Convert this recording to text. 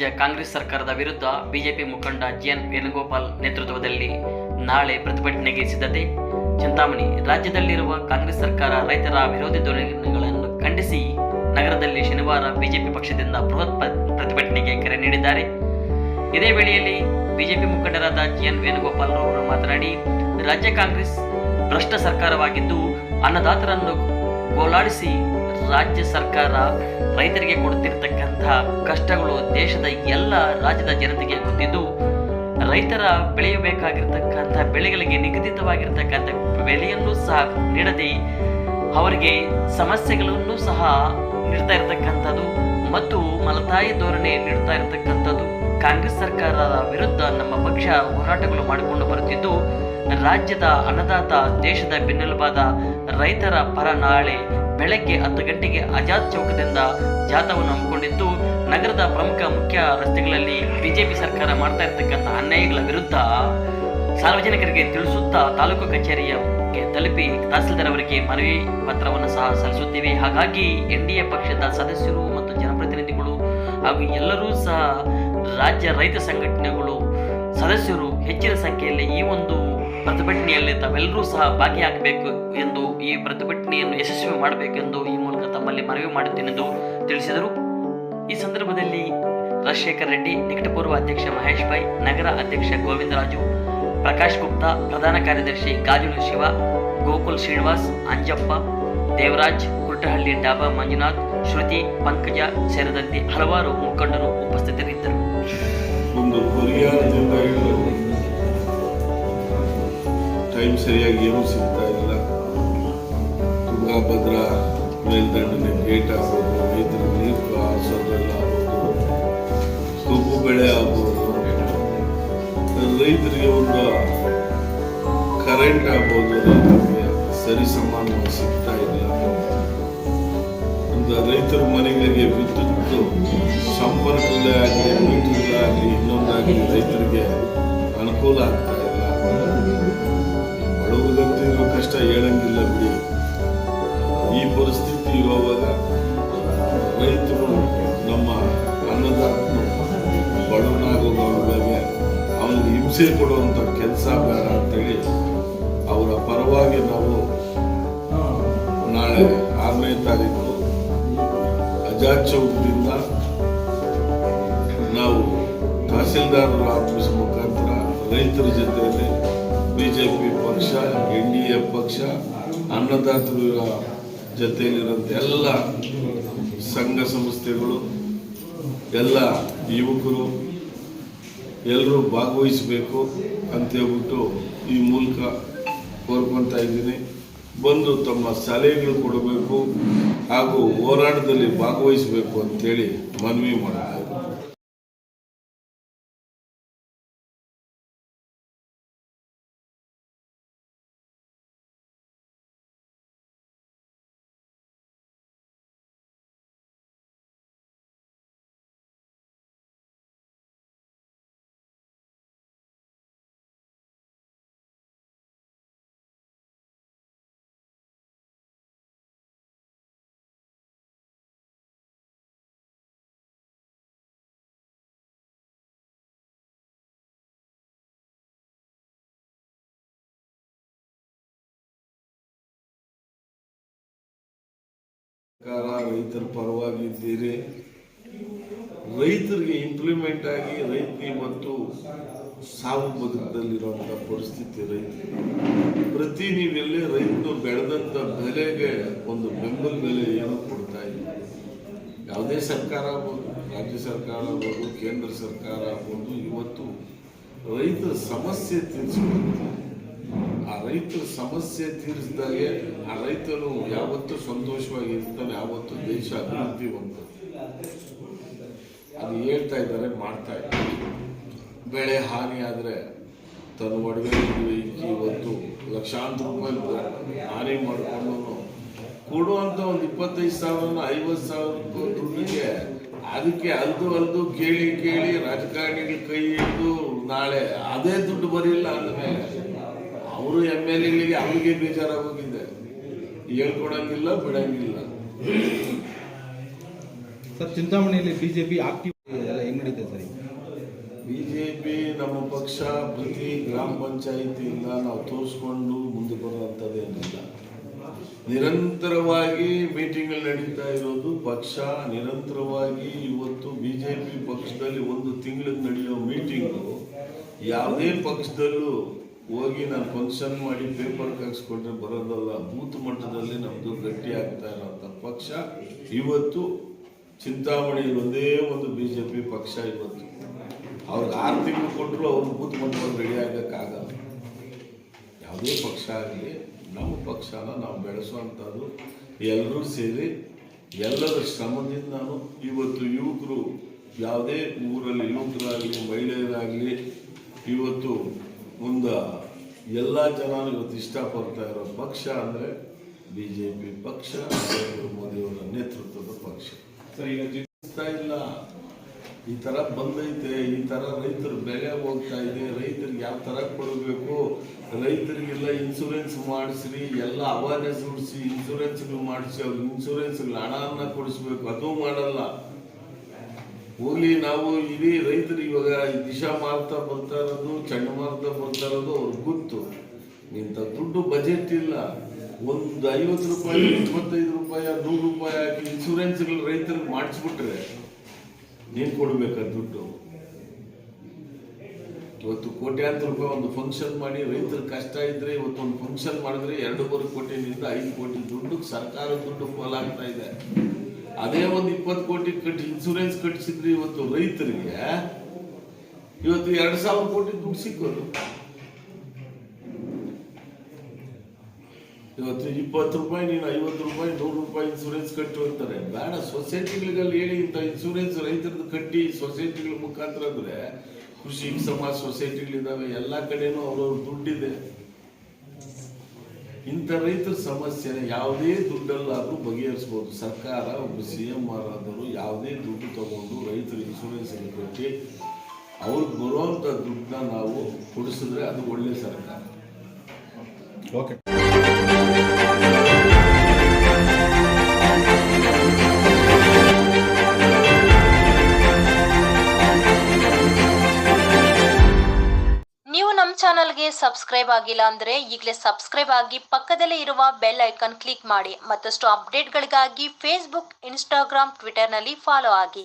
ರಾಜ್ಯ ಕಾಂಗ್ರೆಸ್ ಸರ್ಕಾರದ ವಿರುದ್ಧ ಬಿಜೆಪಿ ಮುಖಂಡ ಜಿಎನ್ ವೇಣುಗೋಪಾಲ್ ನೇತೃತ್ವದಲ್ಲಿ ನಾಳೆ ಪ್ರತಿಭಟನೆಗೆ ಸಿದ್ಧತೆ. ಚಿಂತಾಮಣಿ. ರಾಜ್ಯದಲ್ಲಿರುವ ಕಾಂಗ್ರೆಸ್ ಸರ್ಕಾರ ರೈತರ ವಿರೋಧಿ ಧೋರಣೆಗಳನ್ನು ಖಂಡಿಸಿ ನಗರದಲ್ಲಿ ಶನಿವಾರ ಬಿಜೆಪಿ ಪಕ್ಷದಿಂದ ಬೃಹತ್ ಪ್ರತಿಭಟನೆಗೆ ಕರೆ ನೀಡಿದ್ದಾರೆ. ಇದೇ ವೇಳೆಯಲ್ಲಿ ಬಿಜೆಪಿ ಮುಖಂಡರಾದ ಜಿಎನ್ ವೇಣುಗೋಪಾಲ್ ಅವರು ಮಾತನಾಡಿ, ರಾಜ್ಯ ಕಾಂಗ್ರೆಸ್ ಭ್ರಷ್ಟ ಸರ್ಕಾರವಾಗಿದ್ದು ಅನ್ನದಾತರನ್ನು ಗೋಳಾಡಿಸಿ ರಾಜ್ಯ ಸರ್ಕಾರ ರೈತರಿಗೆ ಕೊಡುತ್ತಿರತಕ್ಕಂತಹ ಕಷ್ಟಗಳು ದೇಶದ ಎಲ್ಲ ರಾಜ್ಯದ ಜನತೆಗೆ ಗೊತ್ತಿದ್ದು, ರೈತರ ಬೆಳೆಯಬೇಕಾಗಿರ್ತಕ್ಕಂಥ ಬೆಳೆಗಳಿಗೆ ನಿಗದಿತವಾಗಿರ್ತಕ್ಕಂಥ ಬೆಲೆಯನ್ನು ಸಹ ನೀಡದೆ ಅವರಿಗೆ ಸಮಸ್ಯೆಗಳನ್ನು ಸಹ ನೀಡ್ತಾ ಇರತಕ್ಕಂಥದ್ದು ಮತ್ತು ಮಲತಾಯಿ ಧೋರಣೆ ನೀಡ್ತಾ ಇರತಕ್ಕಂಥದ್ದು. ಕಾಂಗ್ರೆಸ್ ಸರ್ಕಾರದ ವಿರುದ್ಧ ನಮ್ಮ ಪಕ್ಷ ಹೋರಾಟಗಳು ಮಾಡಿಕೊಂಡು ಬರುತ್ತಿದ್ದು, ರಾಜ್ಯದ ಅನ್ನದಾತ ದೇಶದ ಬೆನ್ನೆಲುಬಾದ ರೈತರ ಪರ ನಾಳೆ ಬೆಳಗ್ಗೆ 10 ಗಂಟೆಗೆ ಆಜಾದ್ ಚೌಕದಿಂದ ಜಾಥಾವನ್ನು ಹಮ್ಮಿಕೊಂಡಿದ್ದು, ನಗರದ ಪ್ರಮುಖ ಮುಖ್ಯ ರಸ್ತೆಗಳಲ್ಲಿ ಬಿಜೆಪಿ ಸರ್ಕಾರ ಮಾಡ್ತಾ ಇರತಕ್ಕಂಥ ಅನ್ಯಾಯಗಳ ವಿರುದ್ಧ ಸಾರ್ವಜನಿಕರಿಗೆ ತಿಳಿಸುತ್ತಾ ತಾಲೂಕು ಕಚೇರಿಗೆ ತಲುಪಿ ತಹಸೀಲ್ದಾರ್ ಅವರಿಗೆ ಮನವಿ ಪತ್ರವನ್ನು ಸಹ ಸಲ್ಲಿಸುತ್ತೇವೆ. ಹಾಗಾಗಿ ಎನ್ಡಿಎ ಪಕ್ಷದ ಸದಸ್ಯರು ಮತ್ತು ಜನಪ್ರತಿನಿಧಿಗಳು ಹಾಗೂ ಎಲ್ಲರೂ ಸಹ ರಾಜ್ಯ ರೈತ ಸಂಘಟನೆಗಳು ಸದಸ್ಯರು ಹೆಚ್ಚಿನ ಸಂಖ್ಯೆಯಲ್ಲಿ ಈ ಒಂದು ಪ್ರತಿಭಟನೆಯಲ್ಲಿ ತಾವೆಲ್ಲರೂ ಸಹ ಭಾಗಿಯಾಗಬೇಕು ಎಂದು, ಈ ಪ್ರತಿಭಟನೆಯನ್ನು ಯಶಸ್ವಿ ಮಾಡಬೇಕೆಂದು ಈ ಮೂಲಕ ತಮ್ಮಲ್ಲಿ ಮನವಿ ಮಾಡುತ್ತೇನೆಂದು ತಿಳಿಸಿದರು. ಈ ಸಂದರ್ಭದಲ್ಲಿ ರಾಜಶೇಖರ್ ರೆಡ್ಡಿ, ನಿಕಟಪೂರ್ವ ಅಧ್ಯಕ್ಷ ಮಹೇಶ್ ಭಾಯ್, ನಗರ ಅಧ್ಯಕ್ಷ ಗೋವಿಂದರಾಜು, ಪ್ರಕಾಶ್ ಗುಪ್ತಾ, ಪ್ರಧಾನ ಕಾರ್ಯದರ್ಶಿ ಗಾಜುಲು ಶಿವ, ಗೋಕುಲ್ ಶ್ರೀನಿವಾಸ್, ಅಂಜಪ್ಪ, ದೇವರಾಜ್, ಕುರ್ಟಹಳ್ಳಿ ಡಾಬಾ ಮಂಜುನಾಥ್, ಶ್ರುತಿ, ಪಂಕಜ ಸೇರಿದಂತೆ ಹಲವಾರು ಮುಖಂಡರು ಉಪಸ್ಥಿತರಿದ್ದರು. ಟೈಮ್ ಸರಿಯಾಗಿ ಏನೂ ಸಿಗ್ತಾ ಇಲ್ಲ. ತುಂಗಭದ್ರಾ ಮೇಲ್ದಂಡನೆ ಗೇಟ್ ಆಗ್ಬೋದು, ರೈತರ ನೀರು ಹಾರಿಸೋದ್ರೆಲ್ಲ ಆಗ್ಬೋದು, ಕಬ್ಬು ಬೆಳೆ ಆಗ್ಬೋದು, ರೈತರಿಗೆ ಒಂದು ಕರೆಂಟ್ ಆಗ್ಬೋದು, ರೈತರಿಗೆ ಸರಿ ಸಮಾನವಾಗಿ ಸಿಗ್ತಾ ಇಲ್ಲ. ಒಂದು ರೈತರ ಮನೆಗಳಿಗೆ ವಿದ್ಯುತ್ ಸಂಪರ್ಕಗಳೇ ಆಗಲಿ, ಮೀಟರ್ಗಳೇ ಆಗಲಿ, ಇನ್ನೊಂದಾಗಲಿ ರೈತರಿಗೆ ಅನುಕೂಲ ಆಗ್ತಾ ಇಲ್ಲ. ಬಡವರಿಗಂತೂ ಕಷ್ಟ ಹೇಳಂಗಿಲ್ಲ ಬಿಡಿ. ಈ ಪರಿಸ್ಥಿತಿ ಇರುವಾಗ ರೈತರು ನಮ್ಮ ಅನ್ನದಾತನು ಬಡವನಾಗುವವರಿಗೆ ಅವನಿಗೆ ಹಿಂಸೆ ಕೊಡುವಂಥ ಕೆಲಸ ಬೇಡ ಅಂತೇಳಿ ಅವರ ಪರವಾಗಿ ನಾವು ನಾಳೆ 6ನೇ ತಾರೀಕು ಆಜಾದ್ ಚೌಕದಿಂದ ನಾವು ತಹಸೀಲ್ದಾರರ ಆಫೀಸ್ ಮುಖಾಂತರ ರೈತರ ಜೊತೆಯಲ್ಲಿ ಬಿಜೆಪಿ ಪಕ್ಷ, ಎನ್ಡಿಎ ಪಕ್ಷ, ಅನ್ನದಾತರ ಜೊತೆಯಲ್ಲಿರುವಂಥ ಎಲ್ಲ ಸಂಘ ಸಂಸ್ಥೆಗಳು, ಎಲ್ಲ ಯುವಕರು ಎಲ್ಲರೂ ಭಾಗವಹಿಸಬೇಕು ಅಂತೇಳ್ಬಿಟ್ಟು ಈ ಮೂಲಕ ಕೋರ್ಕೊತಾ ಇದ್ದೀನಿ. ಬಂದು ತಮ್ಮ ಸಲಹೆಗಳು ಕೊಡಬೇಕು ಹಾಗೂ ಹೋರಾಟದಲ್ಲಿ ಭಾಗವಹಿಸಬೇಕು ಅಂತೇಳಿ ಮನವಿ ಮಾಡ್ತಾ ಇದ್ದೀನಿ. ರೈತರ ಪರವಾಗಿ ಇದ್ದೀರಿ. ರೈತರಿಗೆ ಇಂಪ್ಲಿಮೆಂಟ್ ಆಗಿ ರೈತ ಇವತ್ತು ಸಾವು ಬದುಕದಲ್ಲಿರುವಂಥ ಪರಿಸ್ಥಿತಿ. ರೈತ ನೀವೆಲ್ಲೇ ರೈತನು ಬೆಳೆದಂಥ ಬೆಲೆಗೆ ಒಂದು ಬೆಂಬಲ ಬೆಲೆ ಏನೂ ಕೊಡ್ತಾ ಇಲ್ಲ. ಯಾವುದೇ ಸರ್ಕಾರ ಆಗ್ಬೋದು, ರಾಜ್ಯ ಸರ್ಕಾರ ಆಗ್ಬೋದು, ಕೇಂದ್ರ ಸರ್ಕಾರ ಆಗ್ಬೋದು, ಇವತ್ತು ರೈತರ ಸಮಸ್ಯೆ ತೀರಿಸ್ಬೇಕು. ಆ ರೈತರ ಸಮಸ್ಯೆ ತೀರಿಸಿದಾಗೆ ಆ ರೈತನು ಯಾವತ್ತೂ ಸಂತೋಷವಾಗಿ ಇರ್ತಾನೆ, ಯಾವತ್ತೂ ದೇಶ ಅಭಿವೃದ್ಧಿ ಹೊಂದುತ್ತೆ. ಅದು ಹೇಳ್ತಾ ಇದ್ದಾರೆ, ಮಾಡ್ತಾ ಇದ್ದಾರೆ. ಬೆಳೆ ಹಾನಿ ಆದರೆ ತನ್ನ ಒಡವೆ ಇವತ್ತು ಲಕ್ಷಾಂತರ ರೂಪಾಯಿ ಹಾನಿ ಮಾಡಿಕೊಂಡು ಕೊಡುವಂಥ ಒಂದು 25,000 50,000 ದುಡ್ಡಿಗೆ ಅದಕ್ಕೆ ಅಲ್ದು ಕೇಳಿ ರಾಜಕಾರಣಿಗಳ ಕೈ ಹಿಡಿದು ನಾಳೆ ಅದೇ ದುಡ್ಡು ಬರಿಲ್ಲ ಅಂದಮೇಲೆ ಅವರು MLAಗಳಿಗೆ ಅವರಿಗೆ ಬೇಜಾರಾಗೋಗಿದೆ. ಹೇಳ್ಕೊಡಂಗಿಲ್ಲ, ಬಿಡಂಗಿಲ್ಲ. ಸರ್, ಚಿಂತಾಮಣಿಯಲ್ಲಿ ಬಿಜೆಪಿ ಆಕ್ಟಿವ್ ಎಲ್ಲ ಹೆಂಗ್ ನಡೀತದೆ ಸರ್? ನಮ್ಮ ಪಕ್ಷ ಪ್ರತಿ ಗ್ರಾಮ ಪಂಚಾಯಿತಿಯಿಂದ ನಾವು ತೋರಿಸ್ಕೊಂಡು ಮುಂದೆ ಬರುವಂಥದ್ದೇನಿಲ್ಲ. ನಿರಂತರವಾಗಿ ಮೀಟಿಂಗ್ಗಳು ನಡೀತಾ ಇರೋದು ಪಕ್ಷ. ನಿರಂತರವಾಗಿ ಇವತ್ತು ಬಿಜೆಪಿ ಪಕ್ಷದಲ್ಲಿ ಒಂದು ತಿಂಗಳಿಗೆ ನಡೆಯೋ ಮೀಟಿಂಗು ಯಾವುದೇ ಪಕ್ಷದಲ್ಲೂ ಹೋಗಿ ನಾನು ಫಂಕ್ಷನ್ ಮಾಡಿ ಪೇಪರ್ ಹಾಕ್ಸ್ಕೊಂಡ್ರೆ ಬರೋದಲ್ಲ. ಬೂತ್ ಮಟ್ಟದಲ್ಲಿ ನಮ್ಮದು ಗಟ್ಟಿ ಆಗ್ತಾ ಇರೋಂಥ ಪಕ್ಷ ಇವತ್ತು ಚಿಂತಾಮಣಿ ಒಂದೇ ಒಂದು ಬಿಜೆಪಿ ಪಕ್ಷ. ಇವತ್ತು ಅವ್ರಿಗೆ 6 ತಿಂಗಳು ಕೊಟ್ಟರು ಅವ್ರು ಬೂತ್ ಮಟ್ಟದಲ್ಲಿ ರೆಡಿ ಆಗೋಕ್ಕಾಗಲ್ಲ. ಯಾವುದೇ ಪಕ್ಷ ಆಗಲಿ ನಮ್ಮ ಪಕ್ಷನ ನಾವು ಬೆಳೆಸುವಂಥದ್ದು ಎಲ್ಲರೂ ಸೇರಿ ಎಲ್ಲರ ಶ್ರಮದಿಂದ ನಾನು ಇವತ್ತು ಯುವಕರು ಯಾವುದೇ ಊರಲ್ಲಿ ಯುವಕರಾಗಲಿ ಮಹಿಳೆಯರಾಗಲಿ ಇವತ್ತು ಒಂದು ಎಲ್ಲ ಜನ ಇವತ್ತು ಇಷ್ಟಪಡ್ತಾ ಇರೋ ಪಕ್ಷ ಅಂದರೆ ಬಿಜೆಪಿ ಪಕ್ಷ, ನರೇಂದ್ರ ಮೋದಿಯವರ ನೇತೃತ್ವದ ಪಕ್ಷ. ಇಲ್ಲ ಈ ಥರ ಬಂದೈತೆ, ಈ ಥರ ರೈತರ ಬೆಲೆ ಹೋಗ್ತಾ ಇದೆ, ರೈತರಿಗೆ ಯಾವ ಥರ ಕೊಡಬೇಕು, ರೈತರಿಗೆಲ್ಲ ಇನ್ಶೂರೆನ್ಸ್ ಮಾಡಿಸ್ರಿ, ಎಲ್ಲ ಅವೇರ್ನೆಸ್ ಉಡಿಸಿ ಇನ್ಶೂರೆನ್ಸ್ಗಳು ಮಾಡಿಸಿ ಅವ್ರಿಗೆ ಇನ್ಶೂರೆನ್ಸ್ಗಳು ಹಣನ ಕೊಡಿಸ್ಬೇಕು, ಅದು ಮಾಡಲ್ಲ. ಹೋಗ್ಲಿ ನಾವು ಇಡೀ ರೈತರು ಇವಾಗ ದಿಶಾ ಮಾರ್ತಾ ಬರ್ತಾ ಇರೋದು, ಚಂಡಮಾರುತ ಬರ್ತಾ ಇರೋದು ಅವ್ರಿಗೆ ಗೊತ್ತು. ಇಂಥ ದುಡ್ಡು ಬಜೆಟ್ ಇಲ್ಲ. ಒಂದು 50 ರೂಪಾಯಿ 25 ರೂಪಾಯಿ 100 ರೂಪಾಯಿ ಹಾಕಿ ಇನ್ಶೂರೆನ್ಸ್ಗಳು ರೈತರಿಗೆ ಮಾಡಿಸ್ಬಿಟ್ರೆ ನೀನು ಕೊಡ್ಬೇಕಾ ದುಡ್ಡು? ಇವತ್ತು ಕೋಟ್ಯಾಂತರ ರೂಪಾಯಿ ಒಂದು ಫಂಕ್ಷನ್ ಮಾಡಿ ರೈತರ ಕಷ್ಟ ಇದ್ರೆ ಇವತ್ತು ಒಂದು ಫಂಕ್ಷನ್ ಮಾಡಿದ್ರೆ 2-3 ಕೋಟಿನಿಂದ 5 ಕೋಟಿ ದುಡ್ಡು ಸರ್ಕಾರದ ದುಡ್ಡು ಪೋಲಾಗ್ತಾ ಇದೆ. ಅದೇ ಒಂದು 20 ಕೋಟಿ ಕಟ್ಟಿ ಇನ್ಶೂರೆನ್ಸ್ ಕಟ್ಟಿಸಿದ್ರೆ ಇವತ್ತು ರೈತರಿಗೆ ಇವತ್ತು 2,000 ಕೋಟಿ ದುಡ್ಡು ಸಿಕ್ಕೋದು. ಇವತ್ತು 20 ರೂಪಾಯಿ ನೀನು 50 ರೂಪಾಯಿ 100 ರೂಪಾಯಿ ಇನ್ಶೂರೆನ್ಸ್ ಕಟ್ಟು ಅಂತಾರೆ. ಬೇಡ, ಸೊಸೈಟಿಗಳಲ್ಲಿ ಹೇಳಿ ಇಂಥ ಇನ್ಶೂರೆನ್ಸ್ ರೈತರದ್ದು ಕಟ್ಟಿ ಸೊಸೈಟಿಗಳ ಮುಖಾಂತರ ಅಂದರೆ ಕೃಷಿ ಸಮಾಜ ಸೊಸೈಟಿಗಳಿದ್ದಾವೆ, ಎಲ್ಲ ಕಡೆನೂ ಅವ್ರವ್ರ ದುಡ್ಡಿದೆ. ಇಂಥ ರೈತರ ಸಮಸ್ಯೆನ ಯಾವುದೇ ದುಡ್ಡಲ್ಲಾದರೂ ಬಗೆಹರಿಸ್ಬೋದು. ಸರ್ಕಾರ ಒಬ್ಬ CM ಆದರೂ ಯಾವುದೇ ದುಡ್ಡು ತಗೊಂಡು ರೈತರ ಇನ್ಶೂರೆನ್ಸ್ ಕಟ್ಟಿ ಅವ್ರಿಗೆ ಬರುವಂಥ ದುಡ್ಡನ್ನ ನಾವು ಕೊಡಿಸಿದ್ರೆ ಅದು ಒಳ್ಳೆ ಸರ್ಕಾರ. ಓಕೆ. ನೀವು ನಮ್ಮ ಚಾನಲ್ಗೆ ಸಬ್ಸ್ಕ್ರೈಬ್ ಆಗಿಲ್ಲ ಅಂದ್ರೆ ಈಗಲೇ ಸಬ್ಸ್ಕ್ರೈಬ್ ಆಗಿ ಪಕ್ಕದಲ್ಲೇ ಇರುವ ಬೆಲ್ ಐಕಾನ್ ಕ್ಲಿಕ್ ಮಾಡಿ. ಮತ್ತಷ್ಟು ಅಪ್ಡೇಟ್ಗಳಿಗಾಗಿ ಫೇಸ್ಬುಕ್, ಇನ್ಸ್ಟಾಗ್ರಾಮ್, ಟ್ವಿಟರ್ನಲ್ಲಿ ಫಾಲೋ ಆಗಿ.